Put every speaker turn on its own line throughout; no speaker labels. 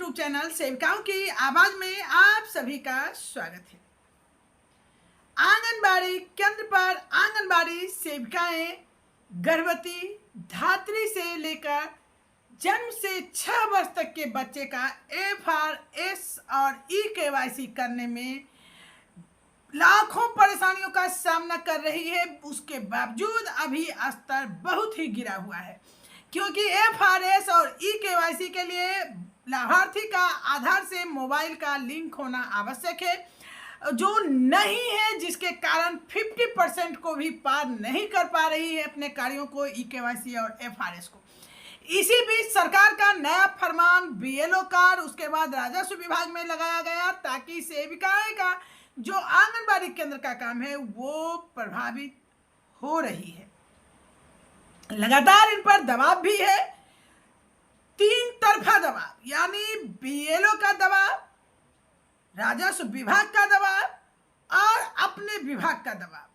YouTube channel सेविकाओं की आवाज में आप सभी का स्वागत है। आंगनबाड़ी केंद्र पर आंगनबाड़ी सेविकाएं गर्भवती धात्री से लेकर जन्म से 6 वर्ष तक के बच्चे का FRS और EKYC करने में लाखों परेशानियों का सामना कर रही है। उसके बावजूद अभी स्तर बहुत ही गिरा हुआ है, क्योंकि FRS और EKYC के लिए लाभार्थी का आधार से मोबाइल का लिंक होना आवश्यक है, जो नहीं है, जिसके कारण 50% को भी पार नहीं कर पा रही है अपने कार्यों को, EKYC और FRS को। इसी बीच सरकार का नया फरमान BLO कार्ड उसके बाद राजस्व विभाग में लगाया गया, ताकि सेविकाएं का जो आंगनबाड़ी केंद्र का काम है वो प्रभावित हो रही है। लगातार इन पर दबाव भी है, 3 तरफा दबाव, यानी BLO का दबाव, राजस्व विभाग का दबाव और अपने विभाग का दबाव।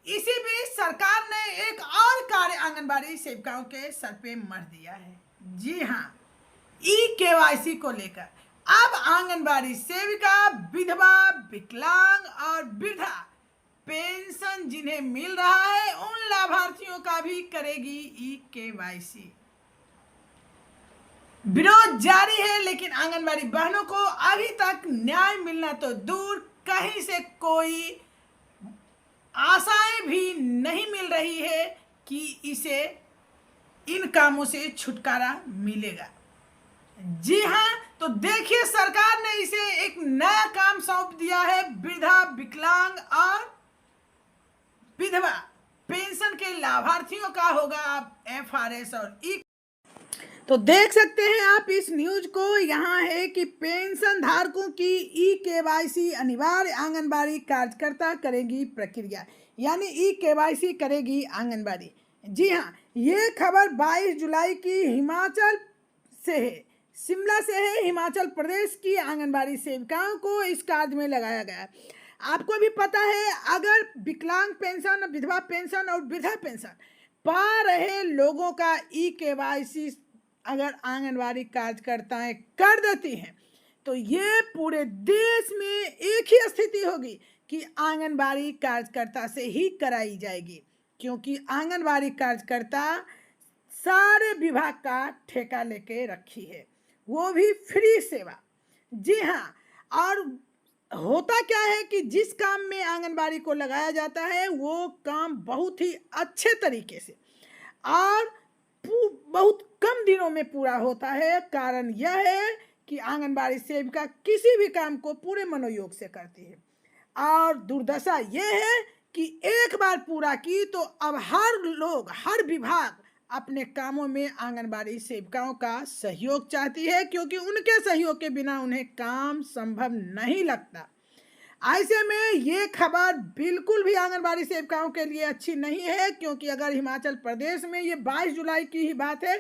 इसी बीच सरकार ने एक और कार्य आंगनबाड़ी सेविकाओं के सर पे मर दिया है। जी हाँ, EKYC को लेकर अब आंगनबाड़ी सेविका विधवा, विकलांग और वृद्धा पेंशन जिन्हें मिल रहा है उन लाभार्थियों का भी करेगी EKYC। विरोध जारी है, लेकिन आंगनबाड़ी बहनों को अभी तक न्याय मिलना तो दूर, कहीं से कोई आशाएं भी नहीं मिल रही है कि इसे इन कामों से छुटकारा मिलेगा। जी हाँ, तो देखिए, सरकार ने इसे एक नया काम सौंप दिया है। वृद्धा, विकलांग और विधवा पेंशन के लाभार्थियों का होगा अब FRS और तो देख सकते हैं आप इस न्यूज को। यहाँ है कि पेंशन धारकों की EKYC अनिवार्य, आंगनबाड़ी कार्यकर्ता करेगी प्रक्रिया, यानी EKYC करेगी आंगनबाड़ी। जी हाँ, ये खबर 22 जुलाई की हिमाचल से है, शिमला से है। हिमाचल प्रदेश की आंगनबाड़ी सेविकाओं को इस कार्य में लगाया गया है। आपको भी पता है, अगर विकलांग पेंशन, विधवा पेंशन और वृद्धा पेंशन पा रहे लोगों का EKYC अगर आंगनबाड़ी कार्यकर्ताएं कर देती हैं, तो ये पूरे देश में एक ही स्थिति होगी कि आंगनबाड़ी कार्यकर्ता से ही कराई जाएगी, क्योंकि आंगनबाड़ी कार्यकर्ता सारे विभाग का ठेका लेके रखी है, वो भी फ्री सेवा। जी हाँ, और होता क्या है कि जिस काम में आंगनबाड़ी को लगाया जाता है वो काम बहुत ही अच्छे तरीके से और बहुत कम दिनों में पूरा होता है। कारण यह है कि आंगनबाड़ी सेविका किसी भी काम को पूरे मनोयोग से करती है, और दुर्दशा यह है कि एक बार पूरा की तो अब हर लोग, हर विभाग अपने कामों में आंगनबाड़ी सेविकाओं का सहयोग चाहती है, क्योंकि उनके सहयोग के बिना उन्हें काम संभव नहीं लगता। ऐसे में ये खबर बिल्कुल भी आंगनबाड़ी सेविकाओं के लिए अच्छी नहीं है, क्योंकि अगर हिमाचल प्रदेश में, ये 22 जुलाई की ही बात है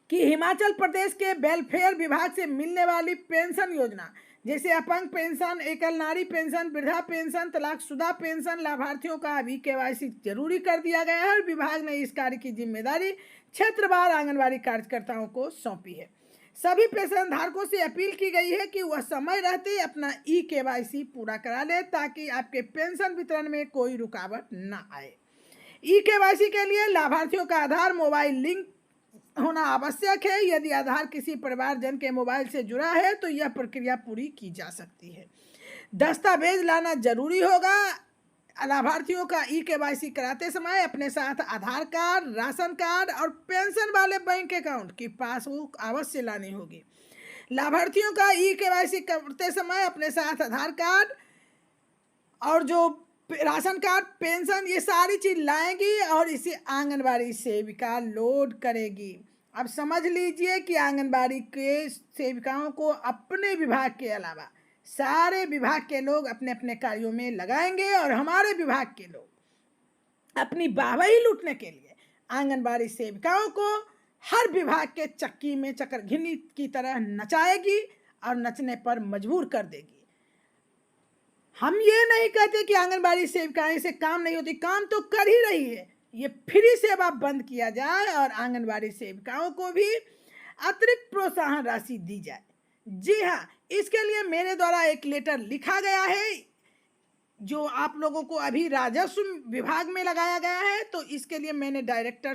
कि हिमाचल प्रदेश के वेलफेयर विभाग से मिलने वाली पेंशन योजना, जैसे अपंग पेंशन, एकल नारी पेंशन, वृद्धा पेंशन, तलाकशुदा पेंशन लाभार्थियों का अभी EKYC जरूरी कर दिया गया है, और विभाग ने इस कार्य की जिम्मेदारी क्षेत्रवार आंगनबाड़ी कार्यकर्ताओं को सौंपी है। सभी पेंशन धारकों से अपील की गई है कि वह समय रहते अपना EKYC पूरा करा ले, ताकि आपके पेंशन वितरण में कोई रुकावट न आए। EKYC के लिए लाभार्थियों का आधार मोबाइल लिंक होना आवश्यक है। यदि आधार किसी परिवारजन के मोबाइल से जुड़ा है तो यह प्रक्रिया पूरी की जा सकती है। दस्तावेज लाना जरूरी होगा। लाभार्थियों का EKYC कराते समय अपने साथ आधार कार्ड, राशन कार्ड और पेंशन वाले बैंक अकाउंट की पासबुक अवश्य लानी होगी। लाभार्थियों का EKYC करते समय अपने साथ आधार कार्ड और जो राशन कार्ड, पेंशन, ये सारी चीज लाएंगी और इसे आंगनबाड़ी सेविका लोड करेगी। अब समझ लीजिए कि आंगनबाड़ी के सेविकाओं को अपने विभाग के अलावा सारे विभाग के लोग अपने अपने कार्यों में लगाएंगे, और हमारे विभाग के लोग अपनी वाहवाही लूटने के लिए आंगनबाड़ी सेविकाओं को हर विभाग के चक्की में चक्करघिन्नी की तरह नचाएगी और नचने पर मजबूर कर देगी। हम ये नहीं कहते कि आंगनबाड़ी सेविकाएं से काम नहीं होती, काम तो कर ही रही है। ये फ्री सेवा बंद किया जाए और आंगनबाड़ी सेविकाओं को भी अतिरिक्त प्रोत्साहन राशि दी जाए। जी हाँ, इसके लिए मेरे द्वारा एक लेटर लिखा गया है जो आप लोगों को अभी राजस्व विभाग में लगाया गया है। तो इसके लिए मैंने डायरेक्टर